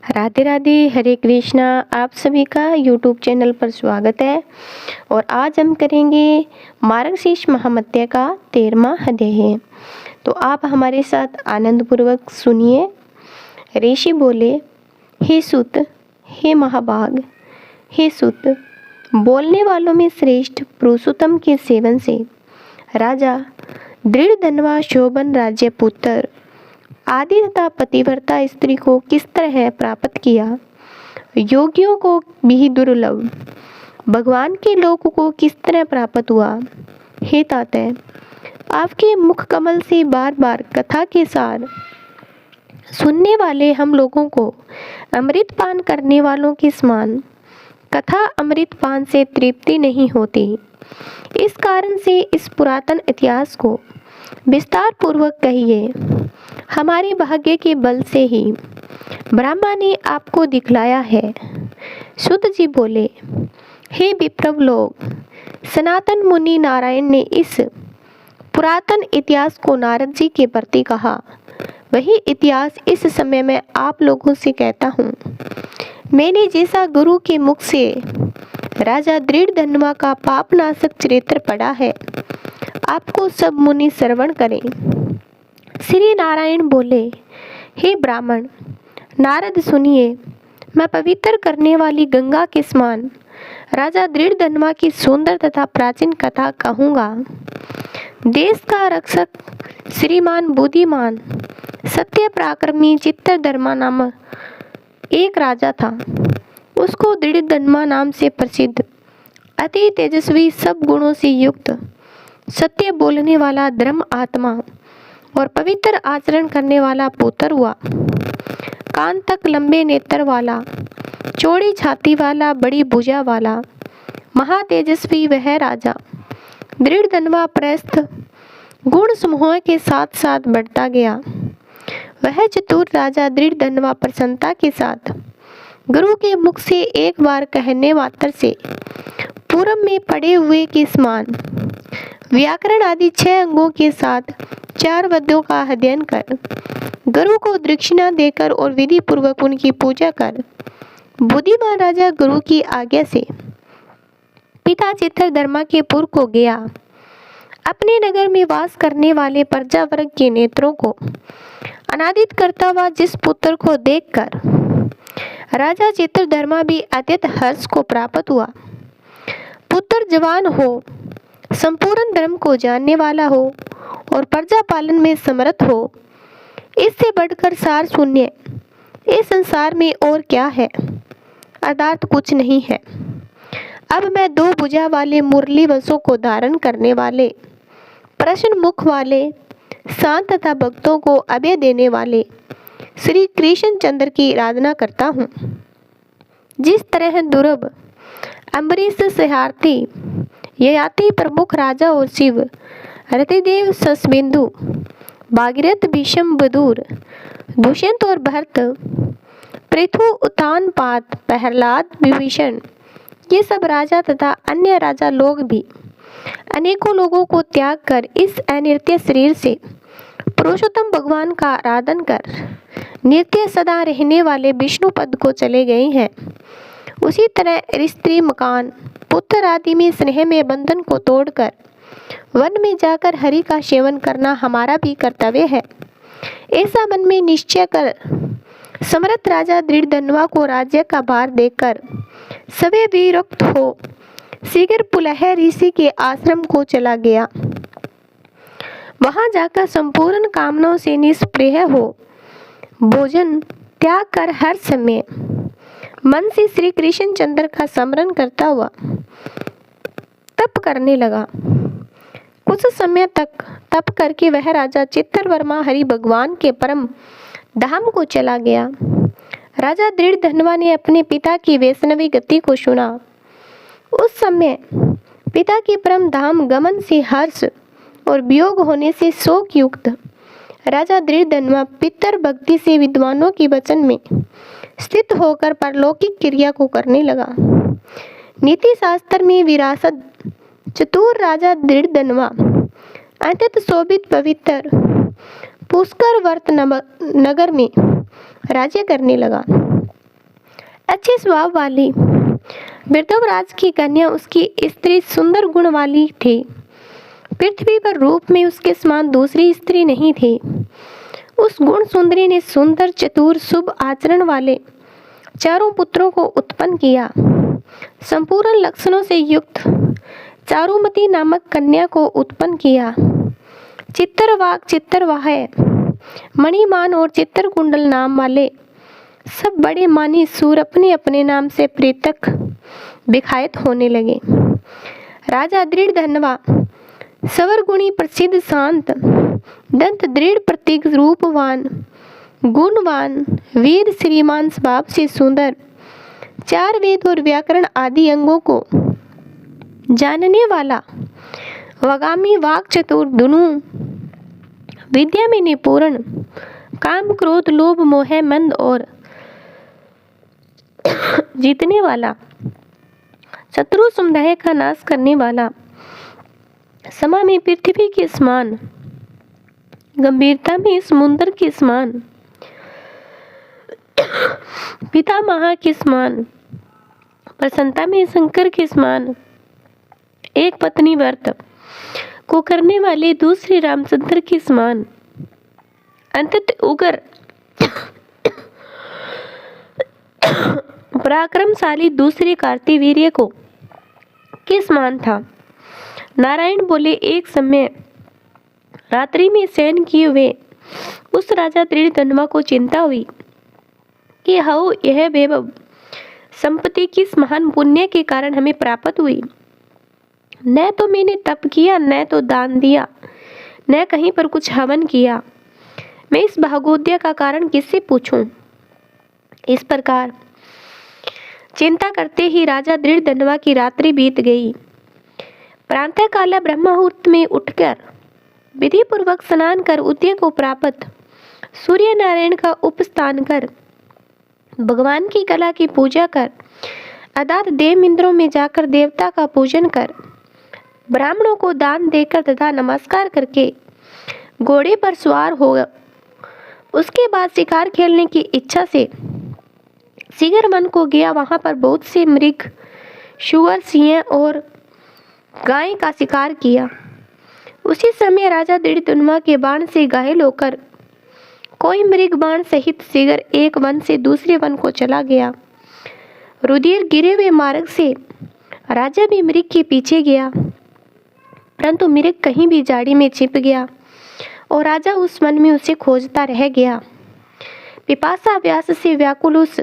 राधे राधे, हरे कृष्णा। आप सभी का यूट्यूब चैनल पर स्वागत है। और आज हम करेंगे मार्गशीर्ष महामत्या का 13वां अध्याय। तो आप हमारे साथ आनंद पूर्वक सुनिए। ऋषि बोले, हे सुत, हे महाभाग, हे सुत, बोलने वालों में श्रेष्ठ पुरुषोत्तम के सेवन से राजा दृढ़ धनवा शोभन राज्य पुत्र आदि तथा पतिव्रता स्त्री को किस तरह प्राप्त किया, योगियों को भी दुर्लभ भगवान के लोक को किस तरह प्राप्त हुआ। हे ताते, आपके मुख कमल से बार बार कथा के सार सुनने वाले हम लोगों को अमृत पान करने वालों के समान कथा अमृत पान से तृप्ति नहीं होती। इस कारण से इस पुरातन इतिहास को विस्तार पूर्वक कहिए। हमारे भाग्य के बल से ही ब्रह्मा ने आपको दिखलाया है। सुत जी बोले, हे विप्रव लोग, सनातन मुनि नारायण ने इस पुरातन इतिहास को नारद जी के प्रति कहा। वही इतिहास इस समय मैं आप लोगों से कहता हूँ। मैंने जैसा गुरु के मुख से राजा दृढ़ धनवा का पापनाशक चरित्र पढ़ा है, आपको सब मुनि श्रवण करें। श्री नारायण बोले, हे ब्राह्मण, नारद सुनिए। मैं पवित्र करने वाली गंगा के समान राजा दृढ़ धनवा की सुंदर तथा प्राचीन कथा कहूँगा। देश का रक्षक श्रीमान बुद्धिमान सत्य पराक्रमी चित्रधर्मा नामक एक राजा था। उसको दृढ़ धनवा नाम से प्रसिद्ध अति तेजस्वी सब गुणों से युक्त सत्य बोलने वाला धर्म आत्मा और पवित्र आचरण करने वाला पुत्र हुआ। कान तक लंबे नेत्र वाला, चौड़ी छाती वाला, बड़ी भुजा वाला महातेजस्वी वह राजा दृढ़ धनवा प्रस्थ गुण समूह के साथ साथ बढ़ता गया। वह चतुर राजा दृढ़ धनवा प्रसन्नता के साथ गुरु के मुख से एक बार कहने मात्र से पूर्व में पढ़े हुए के समान व्याकरण आदि 6 अंगों के साथ 4 वेदों का अध्ययन कर, गुरु को दक्षिणा देकर और विधि पूर्वक उनकी पूजा कर, बुद्धिमान राजा गुरु की आज्ञा से पिता चित्रधर्मा के पुर को गया। अपने नगर में वास करने वाले प्रजा वर्ग के नेत्रों को अनादित करता हुआ जिस पुत्र को देखकर राजा चित्रधर्मा भी अत्यंत हर्ष को प्राप्त हुआ। पुत्र जवान हो, संपूर्ण धर्म को जानने वाला हो और प्रजा पालन में समर्थ हो, इससे बढ़कर सार शून्य इस संसार में और क्या है, अर्थात कुछ नहीं है। अब मैं 2 भुजा वाले मुरली वसों को धारण करने वाले, प्रसन्न मुख वाले, शांत तथा भक्तों को अभय देने वाले श्री कृष्ण चंद्र की आराधना करता हूँ। जिस तरह दुर्लभ अम्बरीश सहारथी ययाति प्रमुख राजा और शिव रतिदेव ससबिंदु भागीरथ भीष्म बदूर दुष्यंत और भरत पृथु उत्तानपाद प्रहलाद विभीषण ये सब राजा तथा अन्य राजा लोग भी अनेकों लोगों को त्याग कर इस अनित्य शरीर से पुरुषोत्तम भगवान का आराधन कर नित्य सदा रहने वाले विष्णु पद को चले गए हैं। उसी तरह स्त्री, मकान, पुत्र आदि में स्नेह में बंधन को तोड़कर वन में जाकर हरि का सेवन करना हमारा भी कर्तव्य है। ऐसा मन में निश्चय कर समर्थ राजा दृढ़ धनवा को राज्य का भार देकर सवे विरक्त हो शीघ्र पुलह ऋषि के आश्रम को चला गया। वहां जाकर संपूर्ण कामनाओं से निष्प्रिय हो भोजन त्याग कर हर समय मन से श्री कृष्ण चंद्र का स्मरण करता हुआ तप करने लगा। कुछ समय तक तप करके वह राजा चित्रवर्मा हरि भगवान के परम धाम को चला गया। राजा दृढ़ धनवा ने अपने पिता की वैष्णवी गति को सुना। उस समय पिता के परम धाम गमन से हर्ष और वियोग होने से शोक युक्त राजा दृढ़ धनवा पितर भक्ति से विद्वानों के वचन में स्थित होकर परलौकिक क्रिया को करने लगा। नीति शास्त्र में विरासत चतुर राजा दृढ़ धनवा अत्यंत शोभित पवित्र पुष्कर वर्त नगर में राज्य करने लगा। अच्छे स्वभाव वाली वृद्धवराज की कन्या उसकी स्त्री सुंदर गुण वाली थी। पृथ्वी पर रूप में उसके समान दूसरी स्त्री नहीं थी। उस गुण सुंदरी ने सुंदर, चतुर, शुभ आचरण वाले चारों पुत्रों को उत्पन्न किया। संपूर्ण लक्षणों से युक्त चारुमती नामक कन्या को उत्पन्न किया। चित्रवाक, चित्रवाह, मणिमान और चित्रकुंडल नाम वाले सब बड़े मानी सूर अपने अपने नाम से पृथक विखायत होने लगे। राजा दृढ़ धनवा, सवरगुणी, प्रसिद्ध, शांत, दंत दृढ़, प्रतीक रूपवान, गुणवान, वेद श्रीमान, स्वभाव से सुंदर, चार वेद और व्याकरण आदि अंगों को जानने वाला, वगामी, वाक चतुर, दुनू विद्या में निपुण, काम, क्रोध, लोभ, मोह, मंद और जीतने वाला, शत्रु समुदाय का नाश करने वाला, समा में पृथ्वी के समान, गंभीरता में समुद्र के समान, पितामह के समान, प्रसन्नता में शंकर के समान, एक पत्नी व्रत को करने वाले दूसरे रामचंद्र के समान, अंततः उग्र पराक्रमशाली दूसरे कार्तिवीर्य को के समान था। नारायण बोले, एक समय रात्रि में शयन किए हुए उस राजा दृढ़धनवा को चिंता हुई कि हाउ यह वैभव संपत्ति किस महान पुण्य के कारण हमें प्राप्त हुई। न तो मैंने तप किया, न तो दान दिया, न कहीं पर कुछ हवन किया। मैं इस भागोदय का कारण किससे पूछूं। इस प्रकार चिंता करते ही राजा दृढ़धनवा की रात्रि बीत गई। प्रातः काल ब्रह्म मुहूर्त में उठकर विधि पूर्वक स्नान कर उदय को प्राप्त सूर्य नारायण का उपस्थान कर भगवान की कला की पूजा कर अदात देव इंद्रों में जाकर देवता का पूजन कर ब्राह्मणों को दान देकर तथा नमस्कार करके घोड़े पर सवार हो उसके बाद शिकार खेलने की इच्छा से शीघ्र वन को गया। वहां पर बहुत से मृग, शुअर, सिंह और गाय का शिकार किया। उसी समय राजा दृढ़धनवा के बाण से घायल होकर कोई मृग बाण सहित शीघ्र एक वन से दूसरे वन को चला गया। रुधिर गिरे हुए मार्ग से राजा भी मृग के पीछे गया, परंतु मृग कहीं भी झाड़ी में छिप गया और राजा उस वन में उसे खोजता रह गया। पिपासा व्यास से व्याकुल उस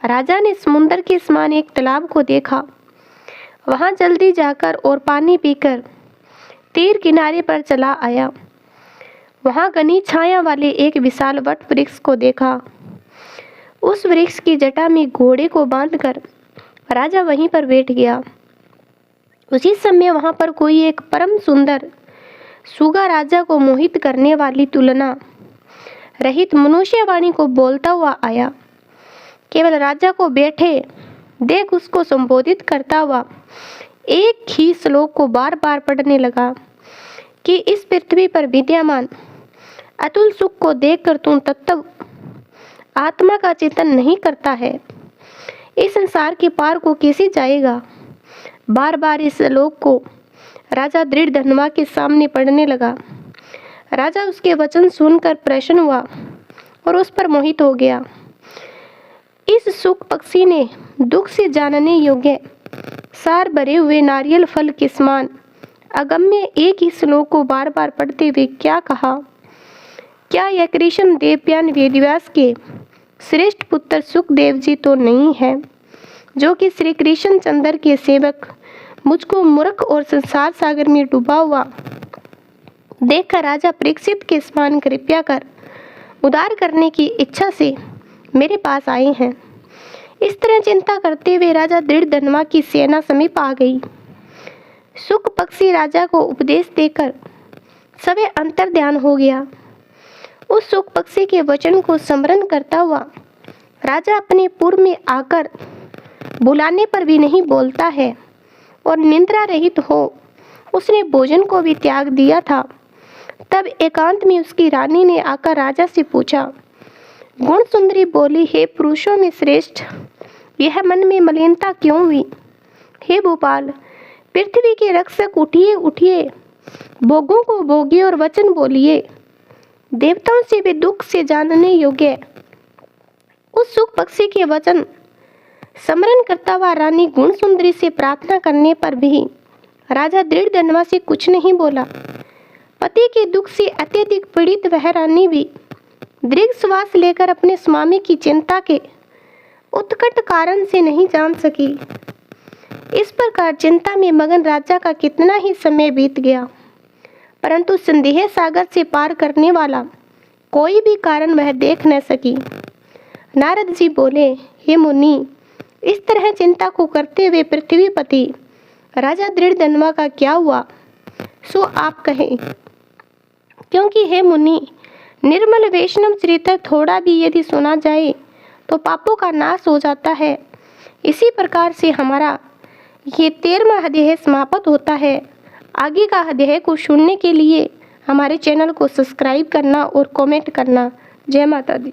राजा ने समुद्र के समान एक तालाब को देखा। वहां जल्दी जाकर और पानी पीकर तीर किनारे पर चला आया। वहां घनी छाया वाले एक विशाल वट वृक्ष को देखा। उस वृक्ष की जटा में घोड़े को बांधकर राजा वहीं पर बैठ गया। उसी समय वहां पर कोई एक परम सुंदर सुगा राजा को मोहित करने वाली तुलना रहित मनुष्यवाणी को बोलता हुआ आया। केवल राजा को बैठे देख उसको संबोधित करता हुआ एक ही श्लोक को बार बार पढ़ने लगा कि इस पृथ्वी पर विद्यमान अतुल सुख को देखकर तू तत्व आत्मा का चिंतन नहीं करता है, इस संसार के पार को कैसे जाएगा। बार बार इस श्लोक को राजा दृढ़धनवा के सामने पढ़ने लगा। राजा उसके वचन सुनकर प्रसन्न हुआ और उस पर मोहित हो गया। इस सुख पक्षी ने दुख से जानने योग्य सार भरे हुए नारियल फल के समान अगम्य एक ही श्लोक को बार बार पढ़ते हुए क्या कहा, क्या यह कृष्ण देवयान वेदव्यास के श्रेष्ठ पुत्र सुखदेव जी तो नहीं है, जो कि श्री कृष्ण चंद्र के सेवक मुझको मूर्ख और संसार सागर में डूबा हुआ देखकर राजा परीक्षित के समान कृपया कर उद्धार करने की इच्छा से मेरे पास आए हैं। इस तरह चिंता करते हुए राजा दृढ़धनवा की सेना समीप आ गई। सुख पक्षी राजा को उपदेश देकर सवे अंतर ध्यान हो गया। उस सुख पक्षी के वचन को स्मरण करता हुआ राजा अपने पूर्व में आकर बुलाने पर भी नहीं बोलता है और निंद्रा रहित हो उसने भोजन को भी त्याग दिया था। तब एकांत में उसकी रानी ने आकर राजा से पूछा। गुण सुंदरी बोली, हे पुरुषों में श्रेष्ठ यह मन में मलिनता क्यों हुई? हे भोपाल, पृथ्वी के रक्षक उठिए उठिए, भोगों को भोगिए और वचन बोलिए। देवताओं से भी दुख से जानने योग्य उस सुख पक्षी के वचन स्मरण करता हुआ रानी गुण सुंदरी से प्रार्थना करने पर भी राजा दृढ़ से कुछ नहीं बोला। पति के दुख से अत्यधिक पीड़ित वह रानी भी दीर्घ श्वास लेकर अपने स्वामी की चिंता के उत्कट कारण से नहीं जान सकी। इस प्रकार चिंता में मगन राजा का कितना ही समय बीत गया, परंतु संदेह सागर से पार करने वाला कोई भी कारण वह देख न सकी। नारद जी बोले, हे मुनि, इस तरह चिंता को करते हुए पृथ्वीपति राजा दृढ़ का क्या हुआ, सो आप कहें। क्योंकि हे मुनि, निर्मल वैष्णव चरित्र थोड़ा भी यदि सुना जाए तो पापों का नाश हो जाता है। इसी प्रकार से हमारा ये 13वां अध्याय समाप्त होता है। आगे का अध्याय को सुनने के लिए हमारे चैनल को सब्सक्राइब करना और कमेंट करना। जय माता दी।